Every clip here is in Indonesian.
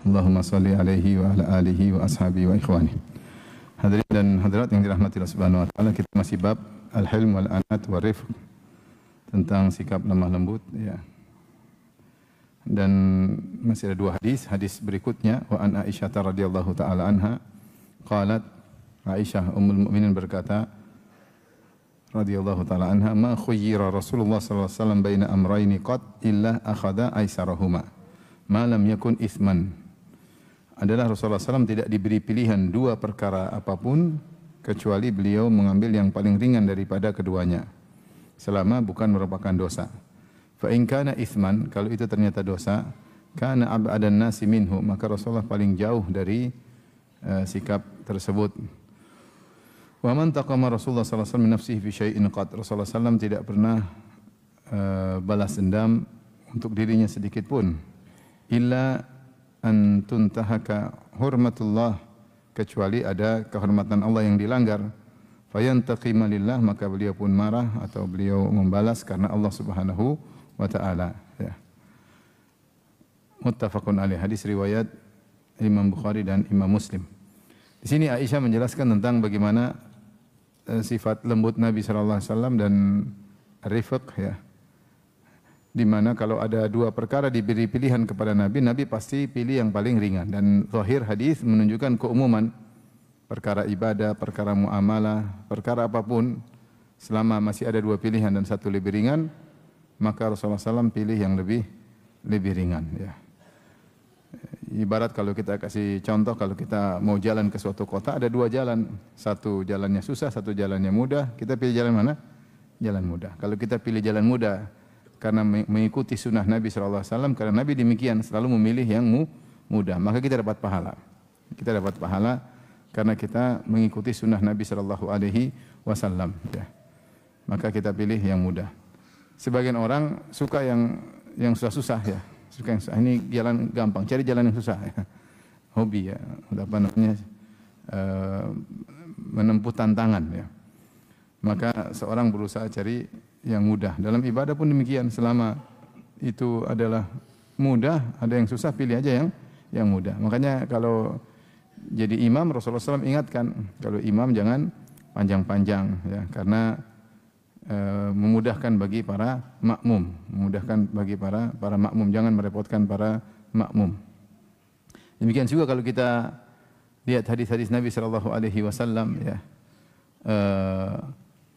Allahumma salli alaihi wa ala alihi wa ashabihi wa ikhwani. Hadirin dan hadirat yang dirahmati Allah Subhanahu wa taala, kita masih bab al-hilm wal anat wa rifq, tentang sikap lemah lembut ya. Dan masih ada dua hadis. Hadis berikutnya, wa an Aisyah radhiyallahu taala anha qalat, Aisyah ummul mukminin berkata radhiyallahu taala anha, ma khuyyira Rasulullah sallallahu alaihi wasallam baina amrayni qad illa akhadha aisarahuma ma lam yakun itsman. Adalah Rasulullah SAW tidak diberi pilihan dua perkara apapun kecuali beliau mengambil yang paling ringan daripada keduanya selama bukan merupakan dosa. Fa in kana itsman, kalau itu ternyata dosa, kana ab'adan nasi minhu, maka Rasulullah paling jauh dari sikap tersebut. Wa man taqama Rasulullah sallallahu alaihi wasallam min nafsihi fi syai'in qad, Rasulullah SAW tidak pernah balas dendam untuk dirinya sedikit pun, illa an tuntahaka hurmatullah, kecuali ada kehormatan Allah yang dilanggar. Fayantaqima lillah, maka beliau pun marah atau beliau membalas karena Allah Subhanahu wa taala ya. Muttafaqun alaih, hadis riwayat Imam Bukhari dan Imam Muslim. Di sini Aisyah menjelaskan tentang bagaimana sifat lembut Nabi sallallahu alaihi wasallam dan rifq ya. Di mana kalau ada dua perkara diberi pilihan kepada Nabi, Nabi pasti pilih yang paling ringan. Dan zahir hadis menunjukkan keumuman perkara ibadah, perkara muamalah, perkara apapun, selama masih ada dua pilihan dan satu lebih ringan, maka Rasulullah SAW pilih yang lebih ringan. Ya. Ibarat kalau kita kasih contoh, kalau kita mau jalan ke suatu kota, ada dua jalan, satu jalannya susah, satu jalannya mudah. Kita pilih jalan mana? Jalan mudah. Kalau kita pilih jalan mudah karena mengikuti sunnah Nabi SAW, karena Nabi demikian selalu memilih yang mudah, maka kita dapat pahala. Kita dapat pahala karena kita mengikuti sunnah Nabi SAW. Ya. Maka kita pilih yang mudah. Sebagian orang suka yang susah-susah ya, suka yang susah. Ini jalan gampang, cari jalan yang susah. Ya. Hobi ya, apa namanya, menempuh tantangan ya. Maka seorang berusaha cari yang mudah. Dalam ibadah pun demikian, selama itu adalah mudah, ada yang susah, pilih aja yang mudah. Makanya kalau jadi imam, Rasulullah SAW ingatkan, kalau imam jangan panjang-panjang ya, karena memudahkan bagi para makmum, jangan merepotkan para makmum. Demikian juga kalau kita lihat hadis-hadis Nabi SAW ya,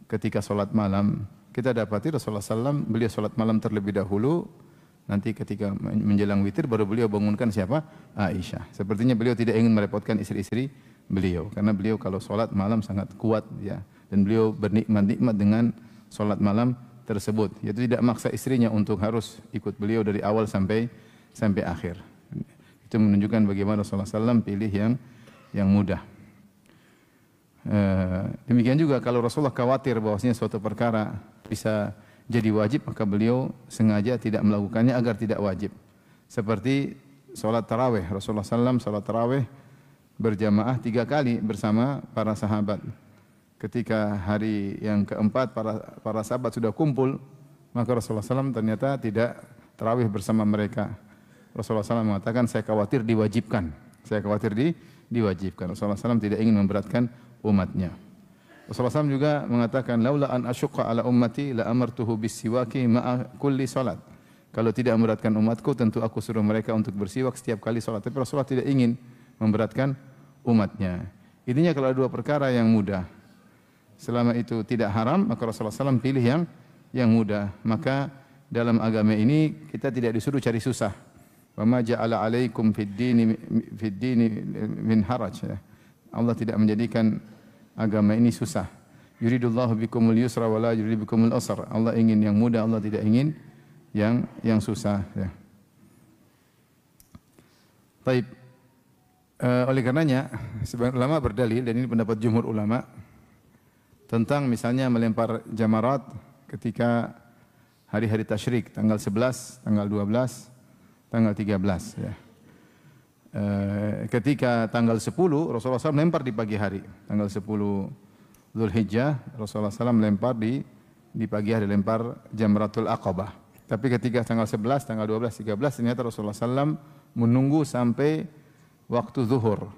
ketika salat malam, kita dapati Rasulullah SAW, beliau salat malam terlebih dahulu, nanti ketika menjelang witir baru beliau bangunkan siapa? Aisyah. Sepertinya beliau tidak ingin merepotkan istri-istri beliau, karena beliau kalau salat malam sangat kuat ya, dan beliau bernikmat-nikmat dengan salat malam tersebut. Yaitu tidak maksa istrinya untuk harus ikut beliau dari awal sampai akhir. Itu menunjukkan bagaimana Rasulullah SAW pilih yang mudah. Demikian juga kalau Rasulullah khawatir bahwasanya suatu perkara bisa jadi wajib, maka beliau sengaja tidak melakukannya agar tidak wajib. Seperti salat tarawih, Rasulullah SAW salat tarawih berjamaah 3 kali bersama para sahabat. Ketika hari yang keempat para sahabat sudah kumpul, maka Rasulullah SAW ternyata tidak tarawih bersama mereka. Rasulullah SAW mengatakan, saya khawatir diwajibkan. Rasulullah SAW tidak ingin memberatkan umatnya. Rasulullah SAW juga mengatakan, laula an asyqa ala ummati la amartuhu bis-siwaki ma'a kulli salat. Kalau tidak memberatkan umatku, tentu aku suruh mereka untuk bersiwak setiap kali salat. Tapi Rasulullah tidak ingin memberatkan umatnya. Intinya kalau ada dua perkara yang mudah, selama itu tidak haram, maka Rasulullah SAW pilih yang mudah. Maka dalam agama ini kita tidak disuruh cari susah. Wa ma ja'ala 'alaikum fid dini min haraj. Allah tidak menjadikan agama ini susah. Yuridullahu bikumul yusra wa la yuridu bikumul usra. Allah ingin yang mudah, Allah tidak ingin yang susah ya. Baik. Oleh karenanya sebagian ulama berdalil, dan ini pendapat jumhur ulama, tentang misalnya melempar jamarat ketika hari-hari tasyrik, tanggal 11, tanggal 12, tanggal 13 ya. Ketika tanggal 10 Rasulullah SAW melempar di pagi hari. Tanggal 10 Dzulhijjah Rasulullah SAW melempar di pagi hari, lempar Jamratul Aqabah. Tapi ketika tanggal 11, tanggal 12, 13 ternyata Rasulullah SAW menunggu sampai waktu zuhur.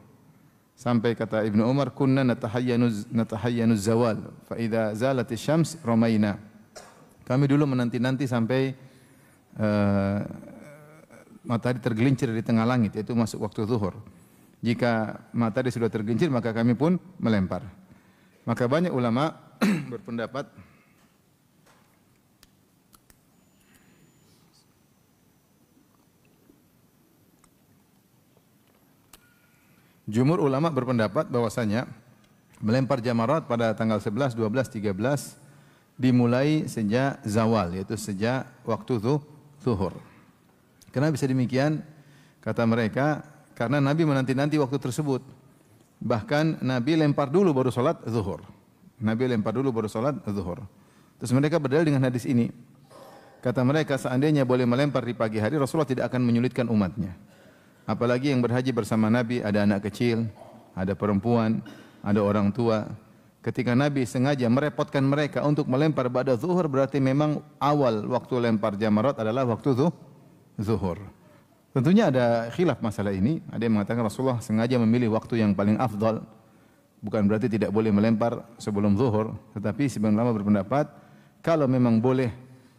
Sampai kata Ibnu Umar, kunna natahayyanu zawal, fa idza zalatis syams ramaina. Kami dulu menanti-nanti sampai matahari tergelincir di tengah langit, yaitu masuk waktu zuhur. Jika matahari sudah tergelincir, maka kami pun melempar. Maka banyak ulama berpendapat jumhur ulama berpendapat bahwasanya melempar jamarat pada tanggal 11, 12, 13 dimulai sejak zawal, yaitu sejak waktu zuhur. Kenapa bisa demikian? Kata mereka, karena Nabi menanti-nanti waktu tersebut. Bahkan Nabi lempar dulu baru salat zuhur. Nabi lempar dulu baru salat zuhur. Terus mereka berdalil dengan hadis ini. Kata mereka, seandainya boleh melempar di pagi hari, Rasulullah tidak akan menyulitkan umatnya. Apalagi yang berhaji bersama Nabi, ada anak kecil, ada perempuan, ada orang tua. Ketika Nabi sengaja merepotkan mereka untuk melempar pada zuhur, berarti memang awal waktu lempar jamarat adalah waktu zuhur. Tentunya ada khilaf masalah ini. Ada yang mengatakan Rasulullah sengaja memilih waktu yang paling afdal. Bukan berarti tidak boleh melempar sebelum zuhur. Tetapi sebagian ulama berpendapat, kalau memang boleh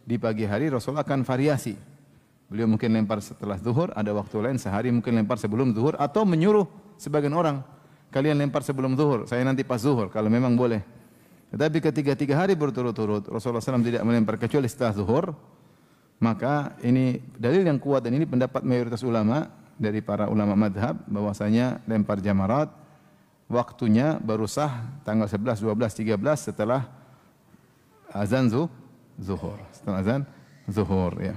di pagi hari, Rasulullah akan variasi. Beliau mungkin lempar setelah zuhur, ada waktu lain sehari mungkin lempar sebelum zuhur, atau menyuruh sebagian orang, kalian lempar sebelum zuhur, saya nanti pas zuhur, kalau memang boleh. Tetapi ketika 3 hari berturut-turut Rasulullah SAW tidak melempar kecuali setelah zuhur, maka ini dalil yang kuat, dan ini pendapat mayoritas ulama dari para ulama madhab, bahwasanya lempar jamarat waktunya baru sah tanggal 11, 12, 13 setelah azan zuhur, setelah azan zuhur, ya.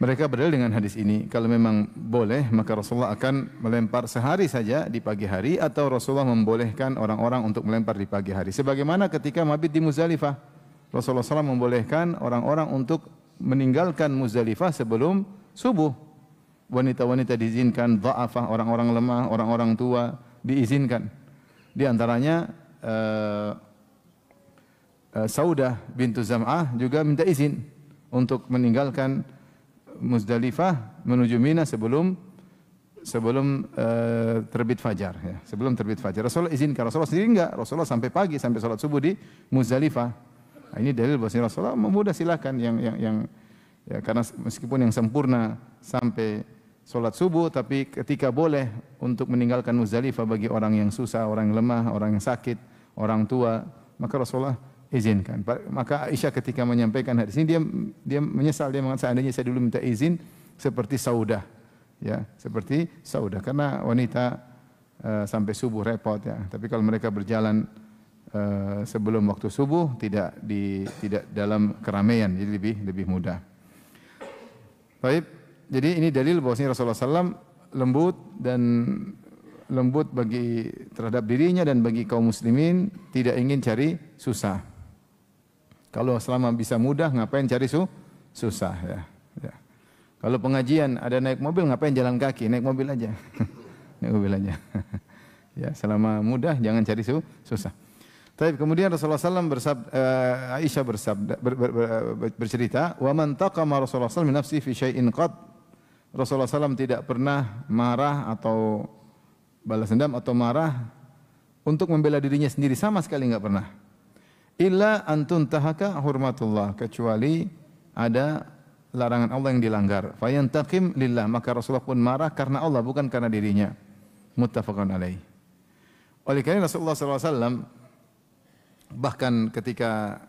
Mereka berdalil dengan hadis ini, kalau memang boleh maka Rasulullah akan melempar sehari saja di pagi hari, atau Rasulullah membolehkan orang-orang untuk melempar di pagi hari. Sebagaimana ketika mabit di Muzdalifah, Rasulullah SAW membolehkan orang-orang untuk meninggalkan Muzdalifah sebelum subuh. Wanita-wanita diizinkan, dha'afah, orang-orang lemah, orang-orang tua diizinkan. Di antaranya Saudah bintu Zam'ah juga minta izin untuk meninggalkan Muzdalifah menuju Mina sebelum terbit fajar, ya. Sebelum terbit fajar Rasulullah izinkan. Rasulullah sendiri enggak, Rasulullah sampai pagi, sampai salat subuh di Muzdalifah. Nah, ini dalil bahwa Rasulullah memudah, silakan yang ya, karena meskipun yang sempurna sampai salat subuh, tapi ketika boleh untuk meninggalkan Muzdalifah bagi orang yang susah, orang yang lemah, orang yang sakit, orang tua, maka Rasulullah izinkan. Maka Aisyah ketika menyampaikan hadis ini, dia menyesal, dia mengatakan seandainya saya dulu minta izin seperti Saudah, ya, seperti Saudah, karena wanita sampai subuh repot, ya. Tapi kalau mereka berjalan sebelum waktu subuh, tidak dalam keramaian, jadi lebih mudah. Baik, jadi ini dalil bahwasanya Rasulullah SAW lembut bagi terhadap dirinya dan bagi kaum muslimin, tidak ingin cari susah. Kalau selama bisa mudah, ngapain cari susah, ya. Ya. Kalau pengajian ada naik mobil, ngapain jalan kaki? Naik mobil aja. Naik mobil aja. Ya, selama mudah jangan cari susah. Tapi kemudian Rasulullah SAW Aisyah bercerita, wa man taqama Rasulullah SAW min nafsihi fi syai'in qad. Rasulullah SAW tidak pernah marah atau balas dendam atau marah untuk membela dirinya sendiri, sama sekali enggak pernah. Illa antun tahaka hurmatullah, kecuali ada larangan Allah yang dilanggar. Fayantaqim lillah, maka Rasulullah pun marah karena Allah, bukan karena dirinya. Muttafaqun alaih. Oleh karena Rasulullah SAW bahkan ketika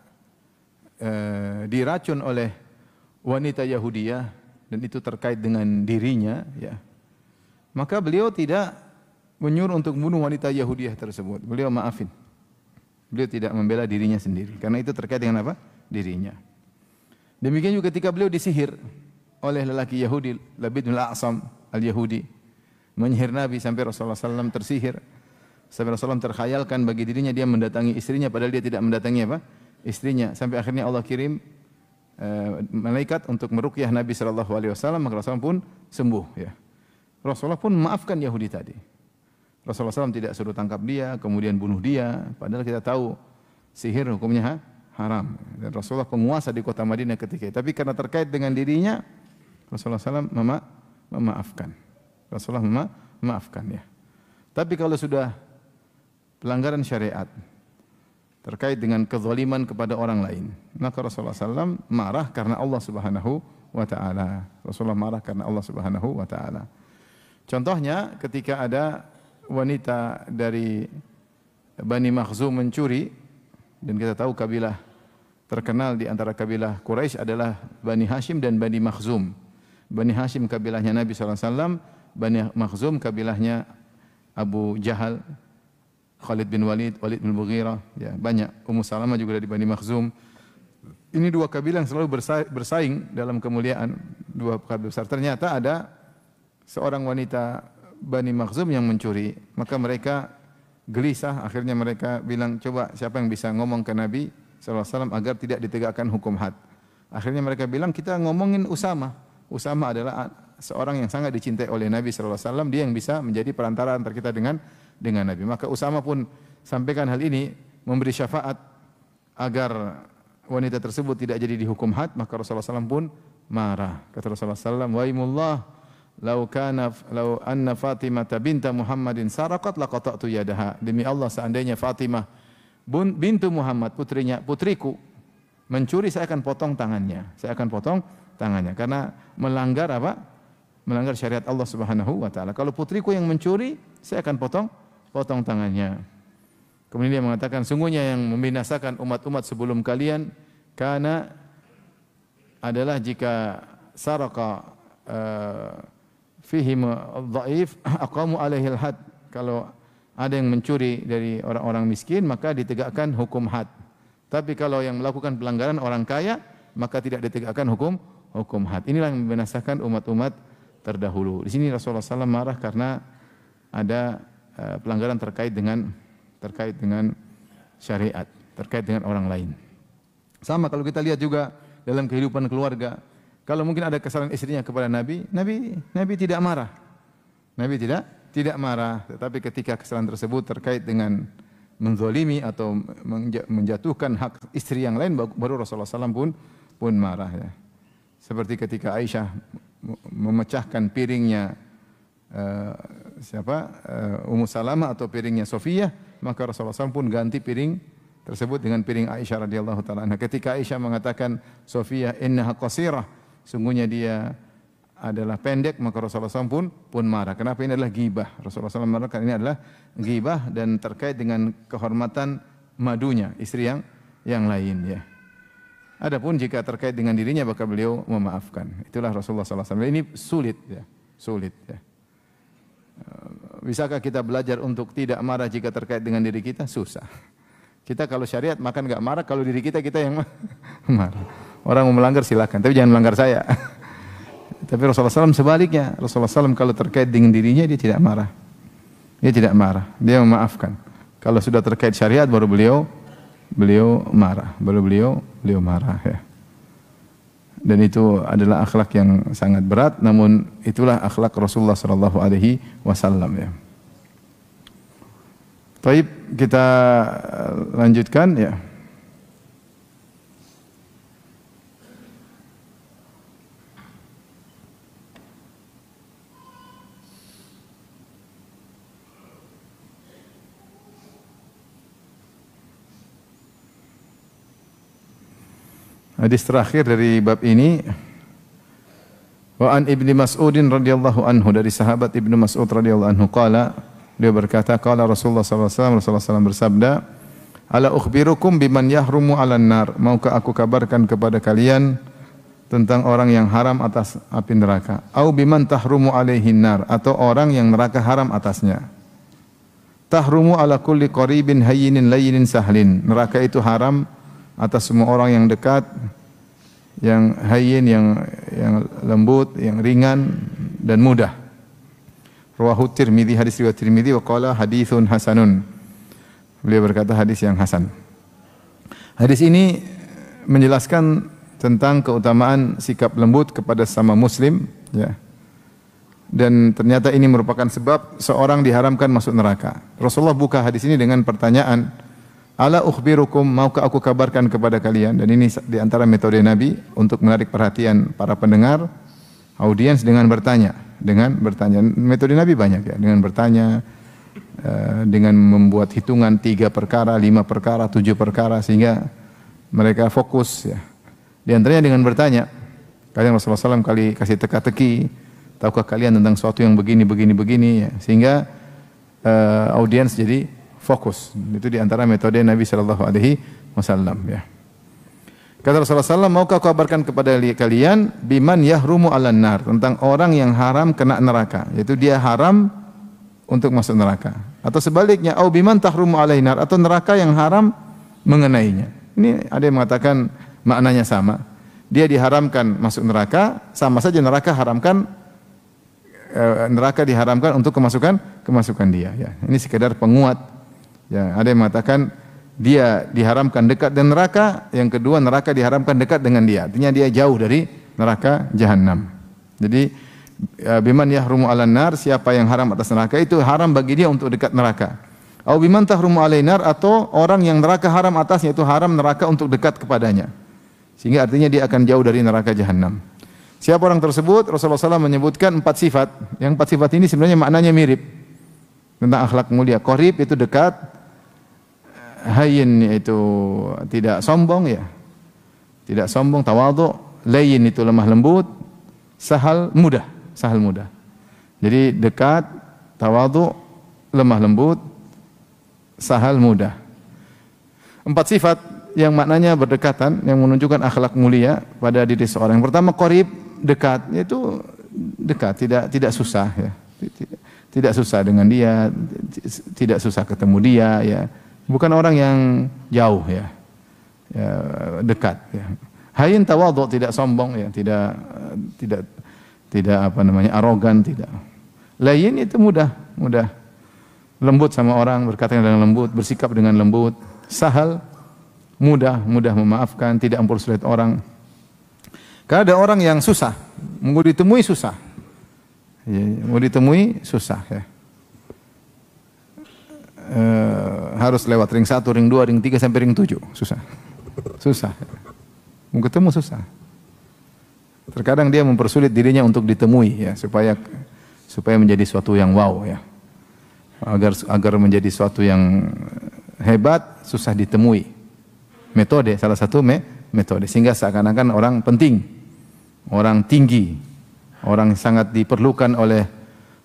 diracun oleh wanita Yahudiyah, dan itu terkait dengan dirinya, ya, maka beliau tidak menyuruh untuk membunuh wanita Yahudiyah tersebut. Beliau maafin. Beliau tidak membela dirinya sendiri, karena itu terkait dengan apa? Dirinya. Demikian juga ketika beliau disihir oleh lelaki Yahudi, Labid bin Al-A'sam Al-Yahudi, menyihir Nabi sampai Rasulullah SAW tersihir. Sampai Rasulullah terkhayalkan bagi dirinya dia mendatangi istrinya, padahal dia tidak mendatangi apa? Istrinya. Sampai akhirnya Allah kirim malaikat untuk meruqyah Nabi SAW, maka Rasulullah pun sembuh, ya. Rasulullah pun memaafkan Yahudi tadi. Rasulullah SAW tidak suruh tangkap dia, kemudian bunuh dia, padahal kita tahu sihir hukumnya haram. Dan Rasulullah penguasa di kota Madinah ketika itu. Tapi karena terkait dengan dirinya, Rasulullah SAW memaafkan. Rasulullah maafkan ya. Tapi kalau sudah pelanggaran syariat terkait dengan kezaliman kepada orang lain, maka Rasulullah SAW marah karena Allah Subhanahu wa taala. Rasulullah marah karena Allah Subhanahu wa taala. Contohnya ketika ada wanita dari Bani Makhzum mencuri, dan kita tahu kabilah terkenal di antara kabilah Quraisy adalah Bani Hashim dan Bani Makhzum. Bani Hashim kabilahnya Nabi SAW, Bani Makhzum kabilahnya Abu Jahal, Khalid bin Walid, Walid bin Mughirah, ya banyak. Ummu Salamah juga dari Bani Makhzum. Ini dua kabilah yang selalu bersaing dalam kemuliaan, dua kabilah besar. Ternyata ada seorang wanita Bani Makhzum yang mencuri, maka mereka gelisah. Akhirnya mereka bilang, coba siapa yang bisa ngomong ke Nabi SAW agar tidak ditegakkan hukum had. Akhirnya mereka bilang, kita ngomongin Usama. Usama adalah seorang yang sangat dicintai oleh Nabi SAW. Dia yang bisa menjadi perantara antara kita dengan Nabi. Maka Usama pun sampaikan hal ini, memberi syafaat agar wanita tersebut tidak jadi dihukum had. Maka Rasulullah SAW pun marah. Kata Rasulullah SAW, waimullah, lau anna Fatimah binta Muhammadin saraqat laqata'tu yadaha. Demi Allah, seandainya Fatimah bintu Muhammad, putriku mencuri, saya akan potong tangannya. Saya akan potong tangannya karena melanggar apa? Melanggar syariat Allah Subhanahu wa taala. Kalau putriku yang mencuri, saya akan potong tangannya. Kemudian dia mengatakan, sungguhnya yang membinasakan umat-umat sebelum kalian karena adalah jika saraka fihim dhaif aqamu alaihil had. Kalau ada yang mencuri dari orang-orang miskin, maka ditegakkan hukum had. Tapi kalau yang melakukan pelanggaran orang kaya, maka tidak ditegakkan hukum had. Inilah yang membinasakan umat-umat terdahulu. Di sini Rasulullah SAW marah karena ada pelanggaran terkait dengan syariat, terkait dengan orang lain. Sama kalau kita lihat juga dalam kehidupan keluarga, kalau mungkin ada kesalahan istrinya kepada Nabi tidak marah. Nabi tidak marah, tetapi ketika kesalahan tersebut terkait dengan menzalimi atau menjatuhkan hak istri yang lain, baru Rasulullah SAW pun marah ya. Seperti ketika Aisyah memecahkan piringnya Ummu Salamah atau piringnya Sofiyah, maka Rasulullah SAW pun ganti piring tersebut dengan piring Aisyah radhiyallahu taala anha. Ketika Aisyah mengatakan Sofiyah innaha qasirah, sungguhnya dia adalah pendek, maka Rasulullah SAW pun marah. Kenapa? Ini adalah ghibah. Rasulullah SAW marah karena ini adalah ghibah dan terkait dengan kehormatan madunya istri yang lain ya. Adapun jika terkait dengan dirinya, maka beliau memaafkan. Itulah Rasulullah SAW. Ini sulit ya. Bisakah kita belajar untuk tidak marah jika terkait dengan diri kita? Susah. Kita kalau syariat makan enggak marah, kalau diri kita yang marah. Orang mau melanggar silakan, tapi jangan melanggar saya. Tapi Rasulullah SAW sebaliknya. Rasulullah SAW kalau terkait dengan dirinya dia tidak marah. Dia memaafkan. Kalau sudah terkait syariat baru beliau marah. Beliau marah ya. Dan itu adalah akhlak yang sangat berat, namun itulah akhlak Rasulullah sallallahu alaihi wasallam ya. Baik, kita lanjutkan ya. Hadis terakhir dari bab ini, wa an Ibnu Mas'udin radhiyallahu anhu, dari sahabat Ibnu Mas'ud radhiyallahu anhu qala, dia berkata qala Rasulullah sallallahu alaihi wasallam, Rasulullah SAW bersabda, ala ukhbirukum biman yahrumu 'alan nar, maukah aku kabarkan kepada kalian tentang orang yang haram atas api neraka, au biman tahrumu 'alaihin nar, atau orang yang neraka haram atasnya. Tahrumu ala kulli qaribin hayyinin layyinin sahlin, neraka itu haram atas semua orang yang dekat, yang hayyin, yang lembut, yang ringan dan mudah. Rawahu Tirmidzi, hadis riwayat Tirmidzi, wa qala haditsun hasanun. Beliau berkata hadis yang hasan. Hadis ini menjelaskan tentang keutamaan sikap lembut kepada sesama muslim ya. Dan ternyata ini merupakan sebab seorang diharamkan masuk neraka. Rasulullah buka hadis ini dengan pertanyaan, ala ukhbirukum, maukah aku kabarkan kepada kalian? Dan ini di antara metode Nabi untuk menarik perhatian para pendengar, audiens, dengan bertanya. dengan bertanya. Metode Nabi banyak ya, dengan bertanya, dengan membuat hitungan 3 perkara, 5 perkara, 7 perkara sehingga mereka fokus ya. Di antaranya dengan bertanya. Kalian Rasulullah SAW kali kasih teka-teki, tahukah kalian tentang sesuatu yang begini ya, sehingga audiens jadi fokus. Itu di antara metode Nabi sallallahu alaihi wasallam ya. Kata Rasulullah SAW, maukah aku kabarkan kepada kalian biman yahrumu 'alan nar, tentang orang yang haram kena neraka, yaitu dia haram untuk masuk neraka. Atau sebaliknya, au biman tahrumu 'alaihi nar, atau neraka yang haram mengenainya. Ini ada yang mengatakan maknanya sama. Dia diharamkan masuk neraka, sama saja neraka diharamkan untuk kemasukan dia ya. Ini sekedar penguat. Ya, ada yang mengatakan dia diharamkan dekat dengan neraka, yang kedua neraka diharamkan dekat dengan dia. Artinya dia jauh dari neraka jahanam. Jadi biman yahrumu 'alan nar, siapa yang haram atas neraka itu haram bagi dia untuk dekat neraka. Au biman tahrumu 'alaihi nar, atau orang yang neraka haram atasnya itu haram neraka untuk dekat kepadanya. Sehingga artinya dia akan jauh dari neraka jahanam. Siapa orang tersebut? Rasulullah SAW menyebutkan 4 sifat. Yang 4 sifat ini sebenarnya maknanya mirip tentang akhlak mulia. Qarib itu dekat, hayyin itu tidak sombong ya, tidak sombong, tawadhu, layyin itu lemah lembut, sahal mudah. Jadi dekat, tawadhu, lemah lembut, sahal mudah. 4 sifat yang maknanya berdekatan, yang menunjukkan akhlak mulia pada diri seorang. Yang pertama qarib, dekat, yaitu dekat, tidak susah ya. Tidak susah dengan dia, tidak susah ketemu dia ya. Bukan orang yang jauh ya. Dekat ya. Hayyin tawadhu, tidak sombong ya, tidak arogan, tidak. Layyin itu mudah. Lembut sama orang, berkata dengan lembut, bersikap dengan lembut. Sahal, mudah memaafkan, tidak mempersulit orang. Karena ada orang yang susah, mau ditemui susah. Ya, mau ditemui susah ya. Harus lewat ring 1, ring 2, ring 3 sampai ring 7, susah. Mau ketemu susah. Terkadang dia mempersulit dirinya untuk ditemui ya, supaya menjadi suatu yang wow ya. Agar menjadi suatu yang hebat, susah ditemui. Metode, salah satu metode, sehingga seakan-akan orang penting, orang tinggi, orang sangat diperlukan oleh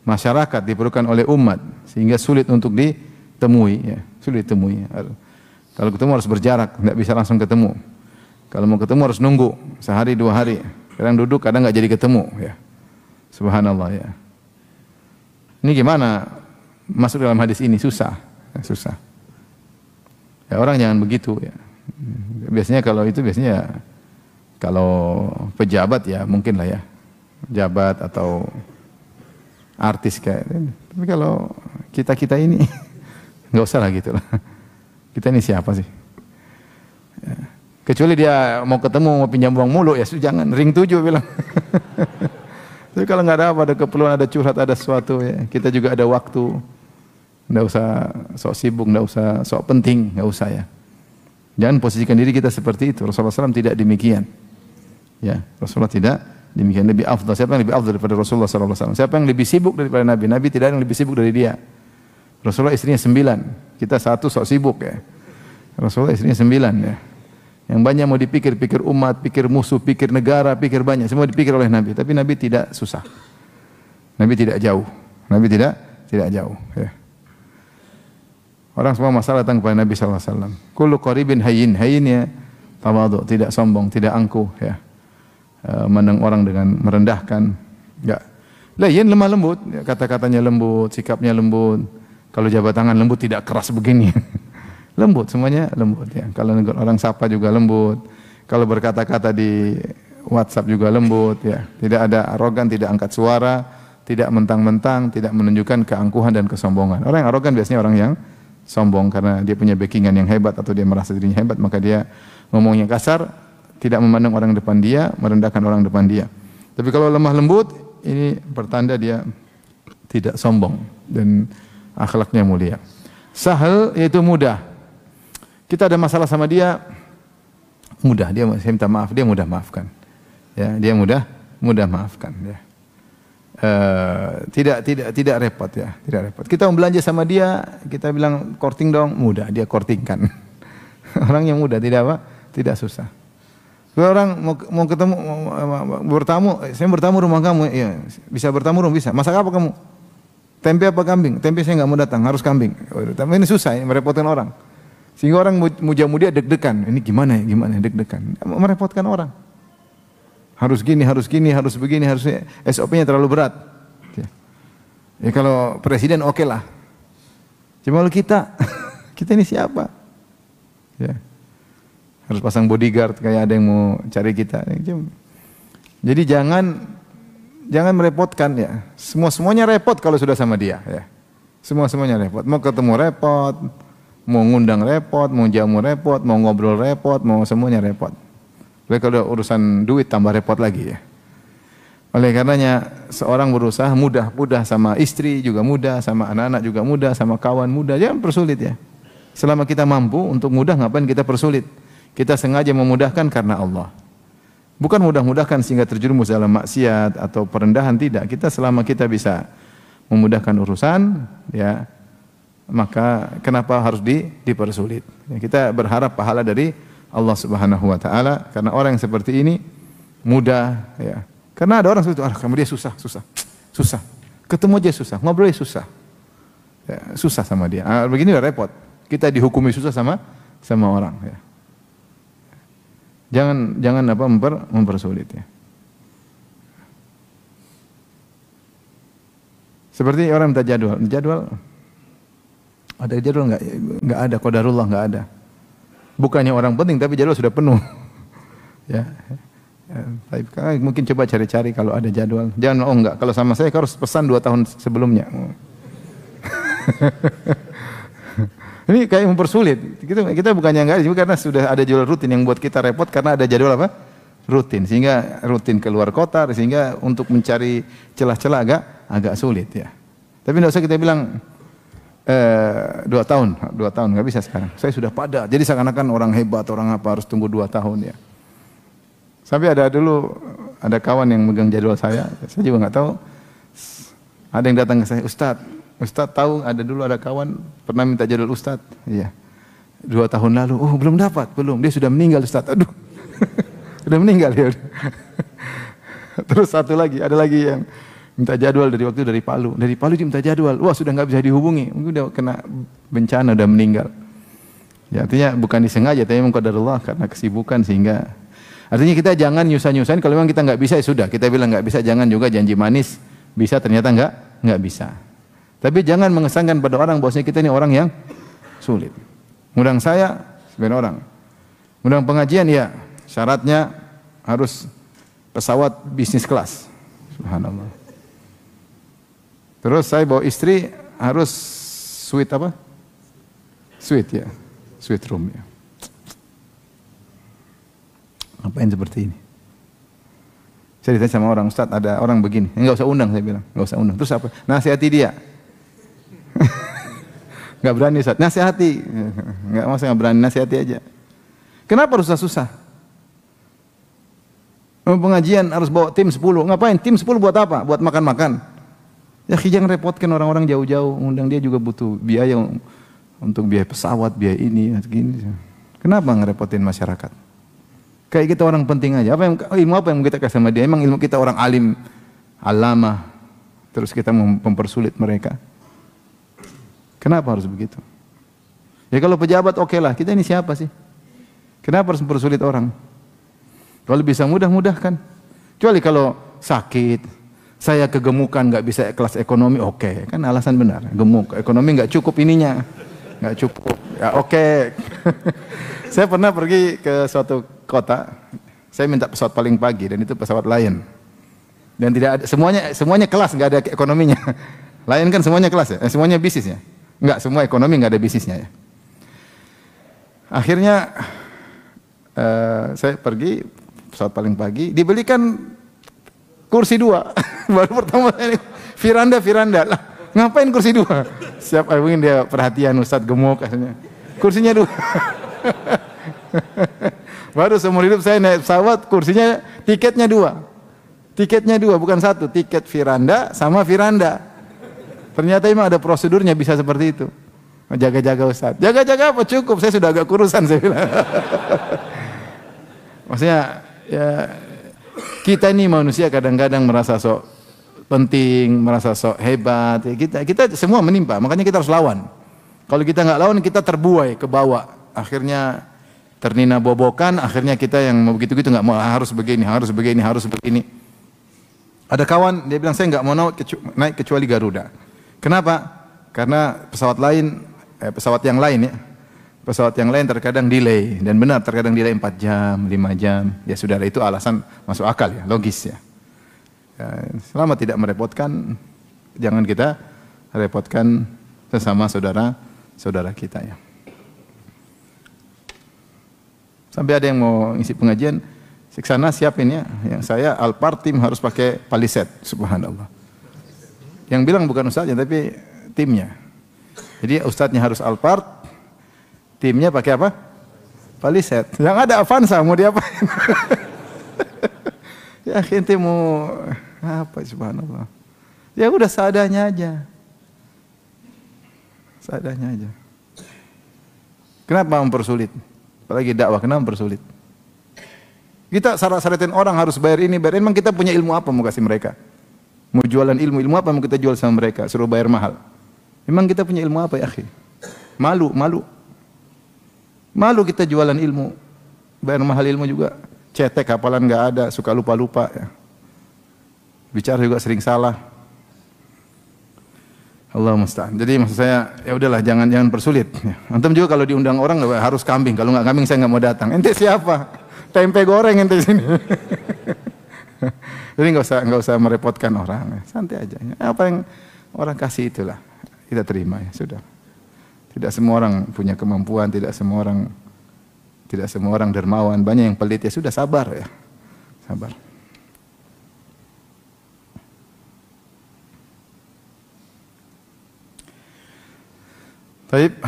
masyarakat, diperlukan oleh umat, sehingga sulit untuk ditemui ya, sulit ditemui. Kalau ketemu harus berjarak, tidak bisa langsung ketemu. Kalau mau ketemu harus nunggu sehari 2 hari. Kadang duduk, kadang enggak jadi ketemu ya. Subhanallah ya. Ini gimana masuk dalam hadis ini? Susah. Ya, orang jangan begitu ya. Biasanya kalau pejabat ya mungkin lah ya, pejabat atau artis kayak. Tapi kalau kita ini nggak usah lah gitu lah. Kita ini siapa sih? Ya. Kecuali dia mau ketemu, mau pinjam uang mulu ya, jangan ring 7 bilang. Tapi kalau nggak ada keperluan, ada curhat, ada sesuatu ya, kita juga ada waktu. Nggak usah sok sibuk, nggak usah sok penting, nggak usah ya. Jangan posisikan diri kita seperti itu. Rasulullah SAW tidak demikian. Ya, Rasulullah tidak demikian. Lebih afdal. Siapa yang lebih afdal daripada Rasulullah SAW? Siapa yang lebih sibuk daripada Nabi? Nabi tidak ada yang lebih sibuk dari dia. Rasulullah istrinya 9. Kita 1 sok sibuk ya. Rasulullah istrinya 9 ya. Yang banyak mau dipikir umat, pikir musuh, pikir negara, pikir banyak. Semua dipikir oleh Nabi. Tapi Nabi tidak susah. Nabi tidak jauh. Nabi tidak jauh. Ya. Orang semua masalah datang kepada Nabi SAW. Kullu qaribin hayyin. Hayyin ya tawadhu, tidak sombong, tidak angkuh ya. Memandang orang dengan merendahkan. Enggak. Layyin lemah lembut, ya, kata-katanya lembut, sikapnya lembut. Kalau jabat tangan lembut, tidak keras begini. Lembut, semuanya lembut ya. Kalau orang sapa juga lembut. Kalau berkata-kata di WhatsApp juga lembut ya. Tidak ada arogan, tidak angkat suara, tidak mentang-mentang, tidak menunjukkan keangkuhan dan kesombongan. Orang yang arogan biasanya orang yang sombong karena dia punya backingan yang hebat atau dia merasa dirinya hebat, maka dia ngomongnya kasar, tidak memandang orang depan dia, merendahkan orang depan dia. Tapi kalau lemah lembut, ini pertanda dia tidak sombong dan akhlaknya mulia. Sahal yaitu mudah. Kita ada masalah sama dia, mudah. Dia saya minta maaf, dia mudah maafkan. Ya, dia mudah maafkan. Ya. tidak repot ya, tidak repot. Kita mau belanja sama dia, kita bilang korting dong, mudah dia kortingkan. Orang yang mudah, tidak apa? Tidak susah. Kalau orang mau ketemu bertamu, saya bertamu rumah kamu, ya bisa bertamu rumah bisa. Masak apa kamu? Tempe apa kambing? Tempe saya nggak mau datang, harus kambing. Tapi ini susah, ini merepotkan orang. Sehingga orang muja-mudi deg-degan. Ini gimana ya? Gimana deg-degan? Merepotkan orang. Harus gini, harus begini, harus SOP-nya terlalu berat. Ya kalau presiden oke lah. Cuma kalau kita ini siapa? Ya. Harus pasang bodyguard kayak ada yang mau cari kita. Jadi jangan merepotkan ya. Semuanya repot kalau sudah sama dia ya. Semuanya repot. Mau ketemu repot, mau ngundang repot, mau jamu repot, mau ngobrol repot, mau semuanya repot. Lalu kalau urusan duit tambah repot lagi ya. Oleh karenanya seorang berusaha mudah sama istri juga mudah, sama anak-anak juga mudah, sama kawan mudah. Jangan persulit ya. Selama kita mampu untuk mudah, ngapain kita persulit? Kita sengaja memudahkan karena Allah. Bukan mudah-mudahkan sehingga terjerumus dalam maksiat atau perendahan, tidak. Kita selama kita bisa memudahkan urusan, ya, maka kenapa harus dipersulit? Ya, kita berharap pahala dari Allah Subhanahu wa taala karena orang yang seperti ini mudah, ya. Karena ada orang seperti itu, kamu dia susah. Ketemu aja susah, ngobrol aja susah. Ya, susah sama dia. Begini udah repot. Kita dihukumi susah sama orang, ya. Jangan mempersulit ya. Seperti orang minta jadwal. Ada jadwal enggak? Enggak ada, qadarullah enggak ada. Bukannya orang penting tapi jadwal sudah penuh. Ya. Mungkin coba cari-cari kalau ada jadwal. Jangan enggak, kalau sama saya harus pesan 2 tahun sebelumnya. Ini kayak mempersulit. Kita bukannya enggak, karena sudah ada jadwal rutin yang buat kita repot karena ada jadwal apa? Rutin. Sehingga rutin keluar kota, sehingga untuk mencari celah-celah agak sulit ya. Tapi tidak usah kita bilang 2 tahun enggak bisa sekarang. Saya sudah padat. Jadi seakan-akan orang hebat, orang apa harus tunggu 2 tahun ya. Sampai ada kawan yang megang jadwal saya juga enggak tahu. Ada yang datang ke saya, Ustadz tahu dulu ada kawan pernah minta jadwal Ustadz, iya. 2 tahun lalu, belum dapat, dia sudah meninggal Ustadz, aduh, sudah meninggal ya. Terus ada lagi yang minta jadwal dari Palu dia minta jadwal, wah sudah nggak bisa dihubungi, mungkin udah kena bencana, udah meninggal. Ya artinya bukan disengaja, tapi memang qadarullah karena kesibukan sehingga, artinya kita jangan nyusahin, kalau memang kita nggak bisa ya sudah, kita bilang nggak bisa, jangan juga janji manis, bisa ternyata nggak bisa. Tapi jangan mengesankan pada orang bahwasanya kita ini orang yang sulit. Ngundang saya sebagian orang. Ngundang pengajian ya, syaratnya harus pesawat bisnis kelas. Subhanallah. Terus saya bawa istri harus suite apa? Suite ya. Suite room ya. Ngapain seperti ini? Saya ditanya sama orang, Ustaz ada orang begini. Enggak usah undang, saya bilang. Enggak usah undang. Terus apa? Nasihati dia. Enggak berani Ustaz, nasihati. Enggak berani, nasihati aja. Kenapa harus susah? Pengajian harus bawa tim 10. Ngapain? Tim 10 buat apa? Buat makan-makan. Ya jangan repotkan orang-orang jauh-jauh. Undang dia juga butuh biaya untuk biaya pesawat, biaya ini, segini. Kenapa ngerepotin masyarakat? Kayak kita orang penting aja. Ilmu apa yang kita kasih sama dia? Emang ilmu kita orang alim, alama. Terus kita mempersulit mereka. Kenapa harus begitu? Ya kalau pejabat oke lah, kita ini siapa sih? Kenapa harus mempersulit orang? Kalau bisa mudah-mudahkan. Kecuali kalau sakit, saya kegemukan nggak bisa kelas ekonomi, oke, kan alasan benar. Gemuk, ekonomi nggak cukup ininya, nggak cukup. Ya oke. Saya pernah pergi ke suatu kota, saya minta pesawat paling pagi dan itu pesawat Lion. Dan tidak ada, semuanya kelas, nggak ada ekonominya. Lion kan semuanya kelas ya, semuanya bisnis ya. Enggak, semua ekonomi enggak ada bisnisnya ya. Akhirnya saya pergi pesawat paling pagi, dibelikan kursi 2. Baru pertama kali Firanda lah. Ngapain kursi 2? Siap, mungkin dia perhatian Ustadz gemuk katanya. Kursinya 2. Baru seumur hidup saya naik pesawat, kursinya tiketnya 2. Tiketnya dua, bukan satu. Tiket Firanda sama Firanda. Ternyata memang ada prosedurnya bisa seperti itu. Jaga-jaga Ustaz. Jaga-jaga apa? Cukup, saya sudah agak kurusan saya bilang. Maksudnya ya, kita ini manusia kadang-kadang merasa sok penting, merasa sok hebat. Ya, kita semua menimpa, makanya kita harus lawan. Kalau kita nggak lawan, kita terbuai ke bawah. Akhirnya ternina bobokan, akhirnya kita yang mau begitu-gitu nggak mau, harus begini, harus begini, harus begini. Ada kawan dia bilang, saya nggak mau naik kecuali Garuda. Kenapa? Karena pesawat yang lain ya, pesawat yang lain terkadang delay, dan benar terkadang delay 4 jam, 5 jam. Ya sudah, itu alasan masuk akal ya, logis ya. Selama tidak merepotkan, jangan kita repotkan sesama saudara kita ya. Sampai ada yang mau isi pengajian, Siksana siapin ya, yang saya Alphard tim harus pakai paliset, subhanallah. Yang bilang bukan ustaznya tapi timnya. Jadi ustaznya harus Alphard, timnya pakai apa? Paliset. Yang ada Avanza mau diapain? Ya ente mau apa, subhanallah. Ya udah seadanya aja. Seadanya aja. Kenapa mempersulit? Apalagi dakwah, kenapa mempersulit? Kita syarat-syaratin orang harus bayar ini, bayar ini. Memang kita punya ilmu apa mau kasih mereka? Mau jualan ilmu apa mau kita jual sama mereka? Suruh bayar mahal. Memang kita punya ilmu apa ya akhi? Malu. Malu kita jualan ilmu. Bayar mahal ilmu juga. Cetek, hafalan nggak ada, suka lupa-lupa ya. Bicara juga sering salah. Allah musta'an. Jadi maksud saya, ya udahlah jangan persulit. Antum juga kalau diundang orang harus kambing. Kalau nggak kambing saya nggak mau datang. Ente siapa? Tempe goreng ente sini. Jadi nggak usah merepotkan orang. Santai aja. Apa yang orang kasih itulah kita terima ya sudah. Tidak semua orang punya kemampuan, tidak semua orang dermawan. Banyak yang pelit, ya sudah sabar ya. Sabar. Baik,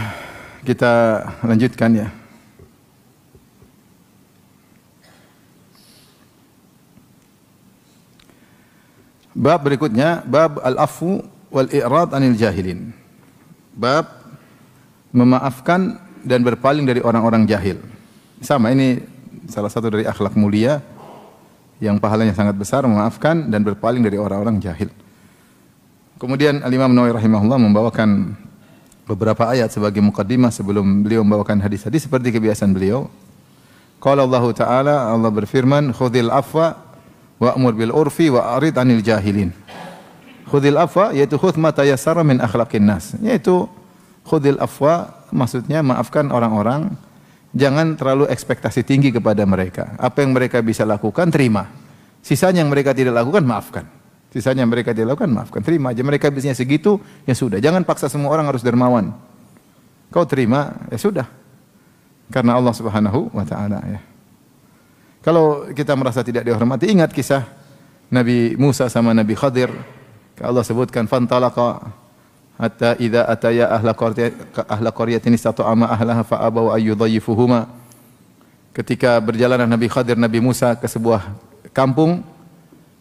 kita lanjutkan ya. Bab berikutnya, bab al-afu wal i'rad anil jahilin. Bab memaafkan dan berpaling dari orang-orang jahil. Sama, ini salah satu dari akhlak mulia yang pahalanya sangat besar, memaafkan dan berpaling dari orang-orang jahil. Kemudian Al-Imam Nawawi rahimahullah membawakan beberapa ayat sebagai muqaddimah sebelum beliau membawakan hadis-hadis seperti kebiasaan beliau. Qala Allah Ta'ala, Allah berfirman, khudhil afwa wa'mur bil urfi wa'arid 'anil jahilin. Khudhil afwa yaitu khudh ma tayassara min akhlaqin nas. Yaitu khudhil afwa maksudnya maafkan orang-orang, jangan terlalu ekspektasi tinggi kepada mereka. Apa yang mereka bisa lakukan terima. Sisanya yang mereka tidak lakukan maafkan. Sisanya yang mereka tidak lakukan maafkan. Terima aja, mereka bisanya segitu, ya sudah. Jangan paksa semua orang harus dermawan. Kau terima, ya sudah. Karena Allah Subhanahu wa taala ya. Kalau kita merasa tidak dihormati, ingat kisah Nabi Musa sama Nabi Khadir. Allah sebutkan fantalaqa hatta idza ataya ahla qaryatin istata'ama ahlaha fa abaw ayyudhayyifuhuma. Ketika berjalan Nabi Khadir, Nabi Musa ke sebuah kampung,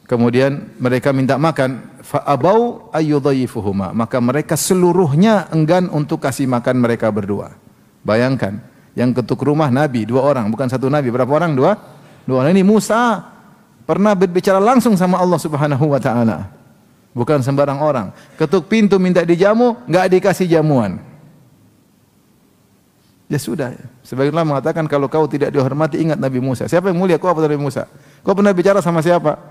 kemudian mereka minta makan, fa abaw ayyudhayyifuhuma, maka mereka seluruhnya enggan untuk kasih makan mereka berdua. Bayangkan, yang ketuk rumah Nabi, 2 orang, bukan satu Nabi, berapa orang? 2 orang. Ini Musa pernah berbicara langsung sama Allah Subhanahu wa taala. Bukan sembarang orang. Ketuk pintu minta dijamu, enggak dikasih jamuan. Ya sudah. Sebagian ulama mengatakan kalau kau tidak dihormati, ingat Nabi Musa. Siapa yang mulia? Kau apa Nabi Musa? Kau pernah bicara sama siapa?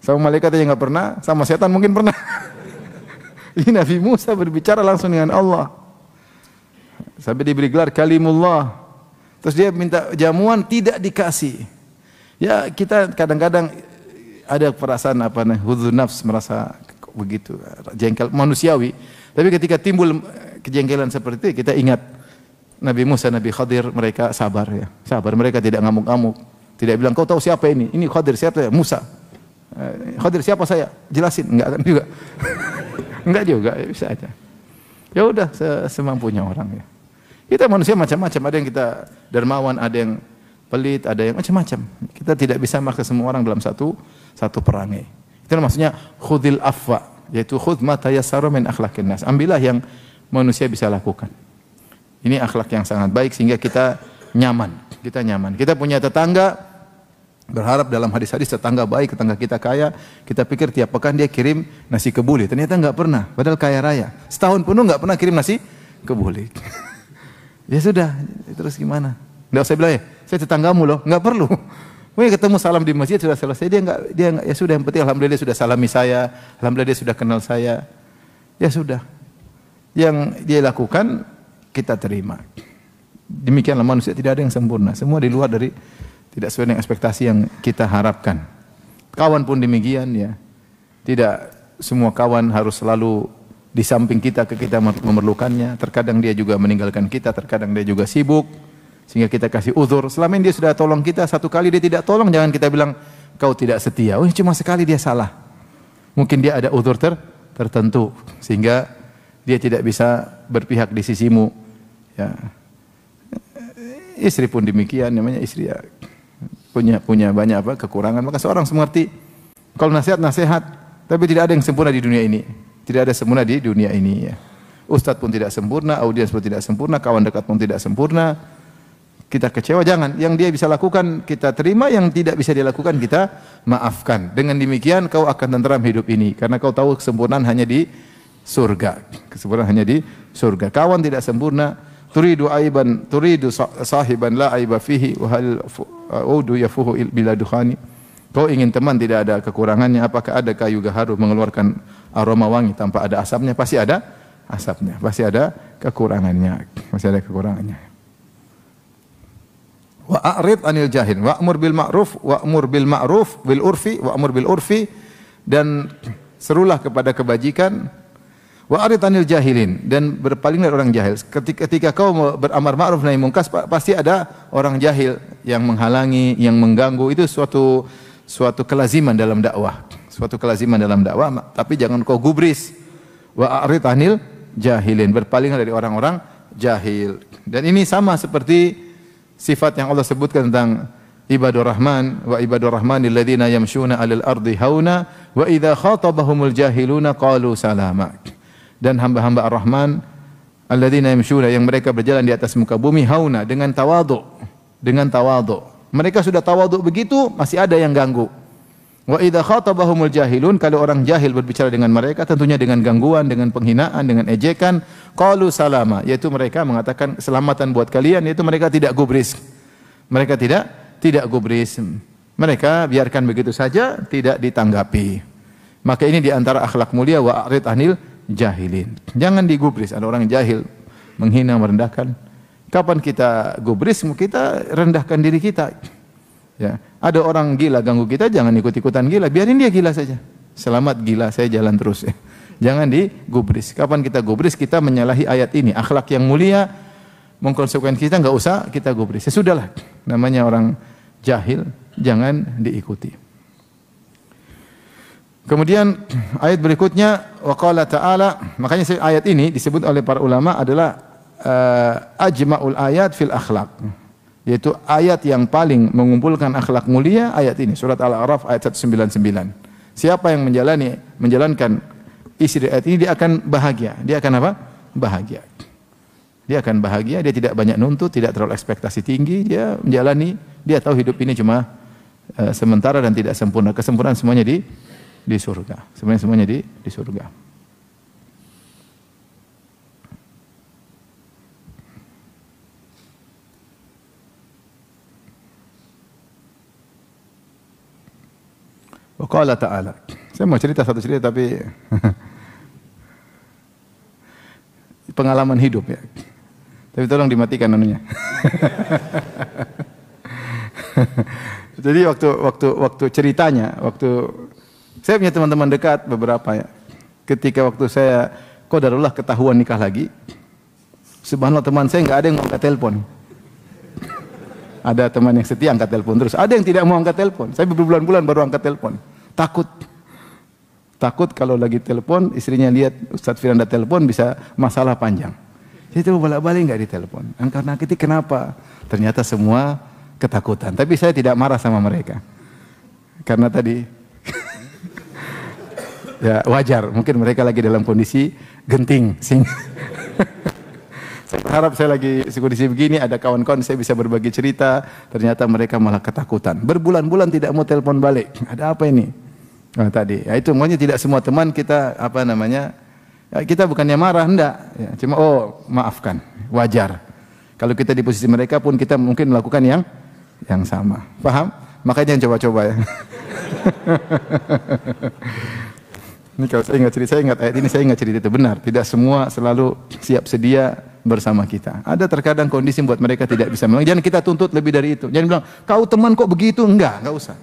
Sama malaikat aja enggak pernah, sama setan mungkin pernah. Ini Nabi Musa berbicara langsung dengan Allah. Sampai diberi gelar kalimullah. Terus dia minta jamuan, tidak dikasih. Ya kita kadang-kadang ada perasaan hudzu nafs, merasa begitu jengkel manusiawi. Tapi ketika timbul kejengkelan seperti itu, kita ingat Nabi Musa, Nabi Khadir, mereka sabar ya. Sabar, mereka tidak ngamuk-ngamuk. Tidak bilang kau tahu siapa ini? Ini Khadir, siapa ya? Musa. Khadir siapa saya? Jelasin, enggak kan juga. Enggak juga, bisa aja. Ya udah semampunya orang ya. Kita manusia macam-macam, ada yang kita dermawan, ada yang pelit, ada yang macam-macam. Kita tidak bisa maksa semua orang dalam satu perangai. Itu maksudnya khudil afwa, yaitu khudh ma tayassara min akhlaqin nas. Ambillah yang manusia bisa lakukan. Ini akhlak yang sangat baik sehingga kita nyaman. Kita nyaman. Kita punya tetangga, berharap dalam hadis-hadis tetangga baik, tetangga kita kaya, kita pikir tiap pekan dia kirim nasi kebuli. Ternyata enggak pernah, padahal kaya raya. Setahun penuh enggak pernah kirim nasi kebuli. Ya sudah, terus gimana? Enggak usah bilang, saya tetanggamu loh, enggak perlu. Pokoknya ketemu salam di masjid sudah selesai, dia enggak, ya sudah, yang penting alhamdulillah dia sudah salami saya, alhamdulillah dia sudah kenal saya. Ya sudah. Yang dia lakukan kita terima. Demikianlah manusia, tidak ada yang sempurna. Semua di luar dari tidak sesuai dengan ekspektasi yang kita harapkan. Kawan pun demikian ya. Tidak semua kawan harus selalu di samping kita ketika memerlukannya. Terkadang dia juga meninggalkan kita, terkadang dia juga sibuk sehingga kita kasih uzur. Selama ini dia sudah tolong kita, satu kali dia tidak tolong, jangan kita bilang kau tidak setia. Oh, cuma sekali dia salah. Mungkin dia ada uzur tertentu sehingga dia tidak bisa berpihak di sisimu. Ya. Istri pun demikian, namanya istri ya, punya banyak kekurangan. Maka seorang mengerti kalau nasihat, tapi tidak ada yang sempurna di dunia ini. Tidak ada sempurna di dunia ini ya. Ustadz pun tidak sempurna, audiens pun tidak sempurna, kawan dekat pun tidak sempurna. Kita kecewa, jangan. Yang dia bisa lakukan kita terima, yang tidak bisa dia lakukan kita maafkan. Dengan demikian kau akan tenteram hidup ini, karena kau tahu kesempurnaan hanya di surga. Kesempurnaan hanya di surga. Kawan tidak sempurna, turidu sahiban la aiba fihi wa hal udu yafuhu bila dukhani. Kau ingin teman tidak ada kekurangannya, apakah ada kayu gaharu mengeluarkan aroma wangi tanpa ada asapnya? Pasti ada asapnya, pasti ada kekurangannya, pasti ada kekurangannya. Wa a'rid anil jahil wa'mur bil ma'ruf bil urfi dan serulah kepada kebajikan. Wa a'rid anil jahilin, dan berpaling dari orang jahil. Ketika kau beramar ma'ruf nahi munkar, pasti ada orang jahil yang menghalangi, yang mengganggu. Itu suatu kelaziman dalam dakwah. Suatu kelaziman dalam dakwah, tapi jangan kau gubris. Wa a'rid anil jahilin, berpaling dari orang-orang jahil. Dan ini sama seperti sifat yang Allah sebutkan tentang ibadur rahman, wa ibadur rahmanil ladzina yamshuna 'alal ardi hauna wa idza khatabahumul jahiluna qalu salama. Dan hamba-hamba Ar-Rahman alladzina yamshuna, yang mereka berjalan di atas muka bumi hauna, dengan tawadhu, Mereka sudah tawadhu begitu, masih ada yang ganggu. Wa idza khatabahumul jahilun, kalau orang jahil berbicara dengan mereka, tentunya dengan gangguan, dengan penghinaan, dengan ejekan, qalu salama, yaitu mereka mengatakan selamatan buat kalian, yaitu mereka tidak gubris. Mereka tidak gubris. Mereka biarkan begitu saja, tidak ditanggapi. Maka ini di antara akhlak mulia, wa a'rid anil jahilin. Jangan digubris. Ada orang jahil menghina, merendahkan. Kapan kita gubris? Kita rendahkan diri kita. Ya, ada orang gila ganggu kita, jangan ikut-ikutan gila, biarin dia gila saja. Selamat gila, saya jalan terus ya. Jangan digubris. Kapan kita gubris, kita menyalahi ayat ini. Akhlak yang mulia mengkonsekuensikan kita, enggak usah kita gubris. Ya sudahlah, namanya orang jahil, jangan diikuti. Kemudian ayat berikutnya, wa qala ta'ala, makanya ayat ini disebut oleh para ulama adalah ajma'ul ayat fil akhlaq, yaitu ayat yang paling mengumpulkan akhlak mulia, ayat ini, surat Al-A'raf ayat 199. Siapa yang menjalankan isi ayat ini, dia akan bahagia. Dia akan apa? Bahagia. Dia akan bahagia, dia tidak banyak nuntut, tidak terlalu ekspektasi tinggi, dia menjalani, dia tahu hidup ini cuma sementara dan tidak sempurna. Kesempurnaan semuanya di surga. Semuanya di surga. Wa qala ta'ala. Saya mau cerita satu cerita tapi pengalaman hidup ya. Tapi tolong dimatikan anunya. Jadi waktu ceritanya, saya punya teman-teman dekat beberapa ya. Ketika waktu saya qadarullah ketahuan nikah lagi, subhanallah teman saya enggak ada yang mau angkat telepon. Ada teman yang setia angkat telepon terus, ada yang tidak mau angkat telepon. Saya berbulan-bulan baru angkat telepon. Takut kalau lagi telepon, istrinya lihat Ustaz Firanda telepon bisa masalah panjang. Jadi coba bolak-balik enggak ditelepon. Karena kita kenapa? Ternyata semua ketakutan. Tapi saya tidak marah sama mereka. Karena tadi Ya wajar, mungkin mereka lagi dalam kondisi genting. Saya berharap saya lagi kondisi begini, ada kawan-kawan saya bisa berbagi cerita, ternyata mereka malah ketakutan. Berbulan-bulan tidak mau telepon balik. Ada apa ini? Nah, tadi, ya itu makanya tidak semua teman kita ya, kita bukannya marah, enggak. Ya, cuma maafkan, wajar. Kalau kita di posisi mereka pun kita mungkin melakukan yang sama. Paham? Makanya jangan coba-coba ya. Ini kalau saya ingat ayat ini, saya ingat cerita itu benar. Tidak semua selalu siap sedia bersama kita. Ada terkadang kondisi buat mereka tidak bisa menolong. Jangan kita tuntut lebih dari itu. Jangan bilang, kau teman kok begitu? Enggak usah.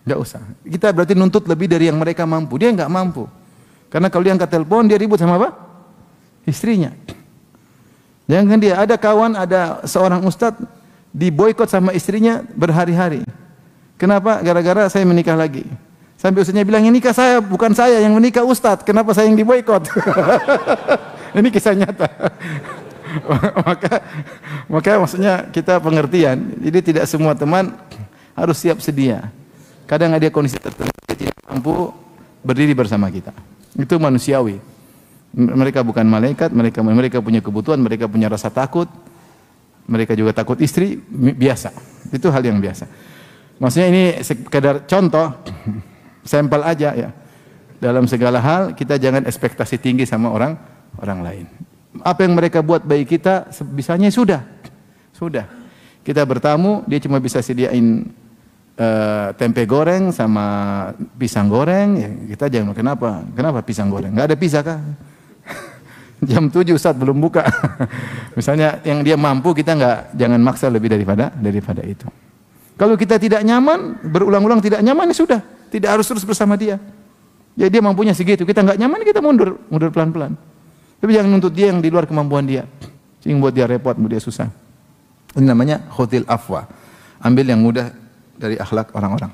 Enggak usah. Kita berarti nuntut lebih dari yang mereka mampu. Dia enggak mampu. Karena kalau dia angkat telepon, dia ribut sama apa? Istrinya. Jangan dia, ada kawan, ada seorang ustadz diboikot sama istrinya berhari-hari. Kenapa? Gara-gara saya menikah lagi. Sampai ustadznya bilang, ini nikah saya, bukan saya yang menikah ustadz. Kenapa saya yang diboikot? Ini kisah nyata. maka maksudnya kita pengertian. Jadi tidak semua teman harus siap sedia. Kadang ada kondisi tertentu dia tidak mampu berdiri bersama kita. Itu manusiawi. Mereka bukan malaikat, mereka punya kebutuhan, mereka punya rasa takut. Mereka juga takut istri, biasa. Itu hal yang biasa. Maksudnya ini sekedar contoh, sampel aja ya. Dalam segala hal kita jangan ekspektasi tinggi sama orang lain. Apa yang mereka buat bagi kita sebisanya sudah. Kita bertamu, dia cuma bisa sediain tempe goreng sama pisang goreng, ya kita jangan, kenapa pisang goreng? Enggak ada pizza kah? Jam 7 Ustaz belum buka. Misalnya yang dia mampu, kita jangan maksa lebih daripada itu. Kalau kita tidak nyaman, berulang-ulang tidak nyaman, ya sudah, tidak harus terus bersama dia. Ya dia mampunya segitu, kita enggak nyaman, kita mundur pelan-pelan. Tapi jangan nuntut dia yang di luar kemampuan dia. Sehingga buat dia repot, buat dia susah. Ini namanya khudhil afwa. Ambil yang mudah dari akhlak orang-orang.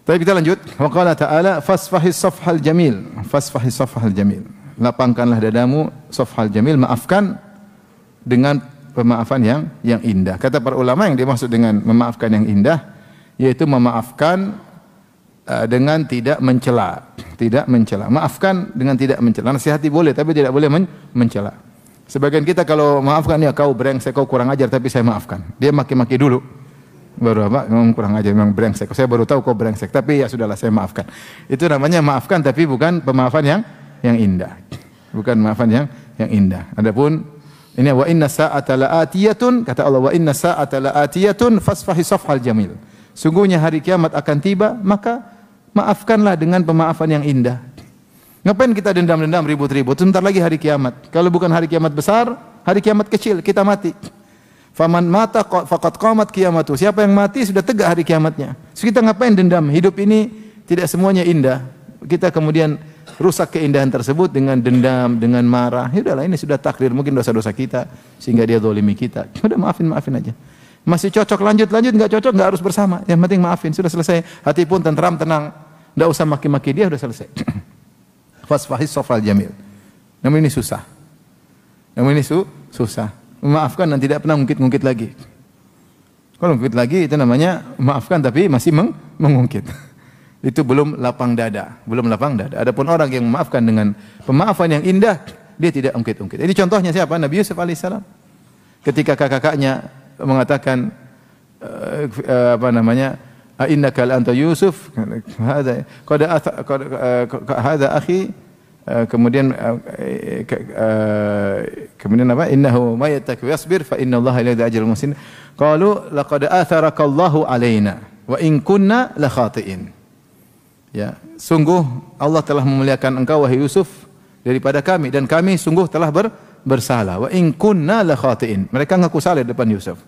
Tapi kita lanjut. Wa qala ta'ala fasfahis safhal jamil. Fasfahis safhal jamil. Lapangkanlah dadamu safhal jamil, maafkan dengan pemaafan yang indah. Kata para ulama yang dimaksud dengan memaafkan yang indah yaitu memaafkan dengan tidak mencela. Maafkan dengan tidak mencela. Nasihati boleh tapi tidak boleh mencela. Sebagian kita kalau maafkan, ya kau brengsek, kau kurang ajar, tapi saya maafkan. Dia maki-maki dulu. Baru memang kurang ajar, memang brengsek. Saya baru tahu kau brengsek, tapi ya sudahlah saya maafkan. Itu namanya maafkan tapi bukan pemaafan yang indah. Bukan maafan yang indah. Adapun ini wa inna sa'ata la'atiyatun, kata Allah, wa inna sa'ata la'atiyatun fasfahi safhal jamil. Sungguhnya hari kiamat akan tiba, maka maafkanlah dengan pemaafan yang indah. Ngapain kita dendam-dendam, ribut-ribut? Sebentar lagi hari kiamat. Kalau bukan hari kiamat besar, hari kiamat kecil, kita mati. Faman mata faqad qamat qiyamatu. Siapa yang mati sudah tegak hari kiamatnya. So, kita ngapain dendam? Hidup ini tidak semuanya indah. Kita kemudian rusak keindahan tersebut dengan dendam, dengan marah. Ya udahlah, ini sudah takdir, mungkin dosa-dosa kita sehingga dia zalimi kita. Udah maafin aja. Masih cocok lanjut, enggak cocok enggak harus bersama. Yang penting maafin, sudah selesai. Hati pun tenang, enggak usah maki-maki dia, sudah selesai. Fasfahis safhal jamil. Namun ini susah. Memaafkan dan tidak pernah ngungkit-ngungkit lagi. Kalau ngungkit lagi itu namanya maafkan tapi masih mengungkit. Itu belum lapang dada. Adapun orang yang memaafkan dengan pemaafan yang indah, dia tidak ungkit-ungkit. Ini contohnya siapa? Nabi Yusuf alaihissalam. Ketika kakaknya mengatakan innaka la anta Yusuf, hadza akhi, kemudian apa? Innahu may yattaqi wa yasbir fa innallaha la yudhi'u ajral muhsinin. Qalu laqad atharakallahu alaina wa in kunna la khati'in. Ya, sungguh Allah telah memuliakan engkau wahai Yusuf daripada kami, dan kami sungguh telah bersalah. Wa in kunna la khati'in. Mereka ngaku salah di depan Yusuf.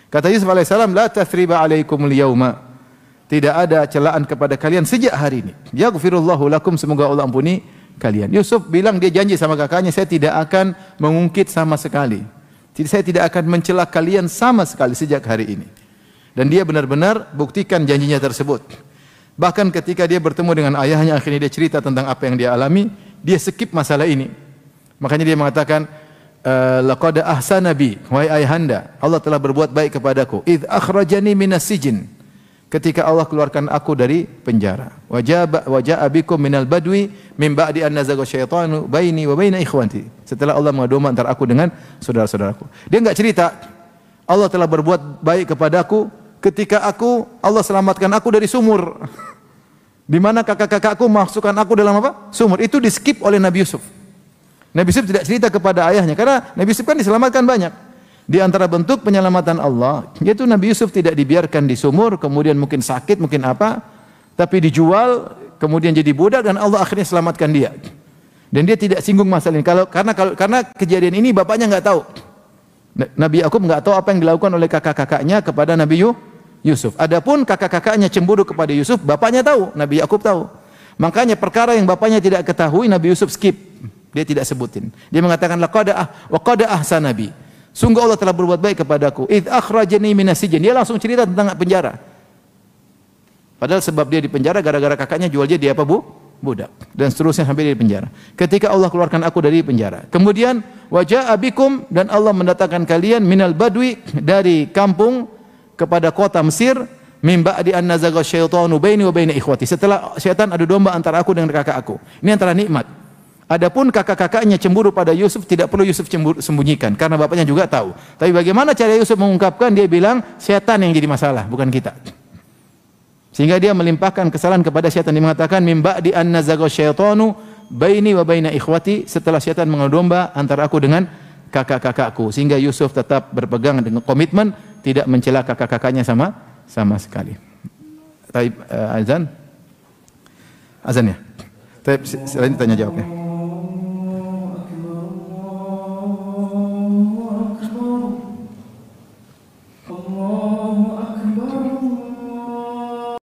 Kata Yusuf alaihissalam, la tathriba alaikumul yauma. Tidak ada celaan kepada kalian sejak hari ini. Yaghfirullahu lakum, semoga Allah ampuni kalian. Yusuf bilang, dia janji sama kakaknya, saya tidak akan mengungkit sama sekali. Saya tidak akan mencela kalian sama sekali sejak hari ini. Dan dia benar-benar buktikan janjinya tersebut. Bahkan ketika dia bertemu dengan ayahnya, akhirnya dia cerita tentang apa yang dia alami, dia skip masalah ini. Makanya dia mengatakan, laqad ahsana bi, wahai ayahanda, Allah telah berbuat baik kepadaku. Idz akhrajani minas sijn. ketika Allah keluarkan aku dari penjara. Wa ja'a bikum minal badwi min ba'di an nazaga syaitanu baini wa baina ikhwati. Setelah Allah mengadu domba antara aku dengan saudara-saudaraku. Dia enggak cerita Allah telah berbuat baik kepadaku ketika Allah selamatkan aku dari sumur. Di mana kakak-kakakku masukkan aku dalam apa? Sumur. Itu di-skip oleh Nabi Yusuf. Nabi Yusuf tidak cerita kepada ayahnya karena Nabi Yusuf kan diselamatkan banyak. Di antara bentuk penyelamatan Allah, yaitu Nabi Yusuf tidak dibiarkan di sumur, kemudian mungkin sakit, mungkin apa, tapi dijual, kemudian jadi budak dan Allah akhirnya selamatkan dia. Dan dia tidak singgung masalah ini. Karena kejadian ini bapaknya enggak tahu. Nabi Yakub enggak tahu apa yang dilakukan oleh kakak-kakaknya kepada Nabi Yusuf. Adapun kakak-kakaknya cemburu kepada Yusuf, bapaknya tahu, Nabi Yakub tahu. Makanya perkara yang bapaknya tidak ketahui, Nabi Yusuf skip. Dia tidak sebutin. Dia mengatakan qad ahsana bi. Sungguh Allah telah berbuat baik kepadaku. Id akhrajani minas sijn. Dia langsung cerita tentang penjara. Padahal sebab dia di penjara gara-gara kakaknya jual dia apa, Bu? Budak. Dan seterusnya sampai dia di penjara. Ketika Allah keluarkan aku dari penjara. Kemudian wa ja'a bikum, dan Allah mendatangkan kalian minal badwi, dari kampung kepada kota Mesir, mim ba'di an nazaga syaitanu baini wa baina ikhwati. Setelah syaitan adu domba antara aku dengan kakak aku. Ini antara nikmat. Adapun kakak-kakaknya cemburu pada Yusuf, tidak perlu Yusuf sembunyikan karena bapaknya juga tahu. Tapi bagaimana cara Yusuf mengungkapkan? Dia bilang syaitan yang jadi masalah, bukan kita. Sehingga dia melimpahkan kesalahan kepada syaitan. Dia mengatakan mim ba'di an nazaga syaitanu baini wa baina ikhwati. Setelah syaitan mengadu domba antara aku dengan kakak-kakakku. Sehingga Yusuf tetap berpegang dengan komitmen tidak mencela kakak-kakaknya sama sekali. Azan ya. Tapi selain tanya jawabnya.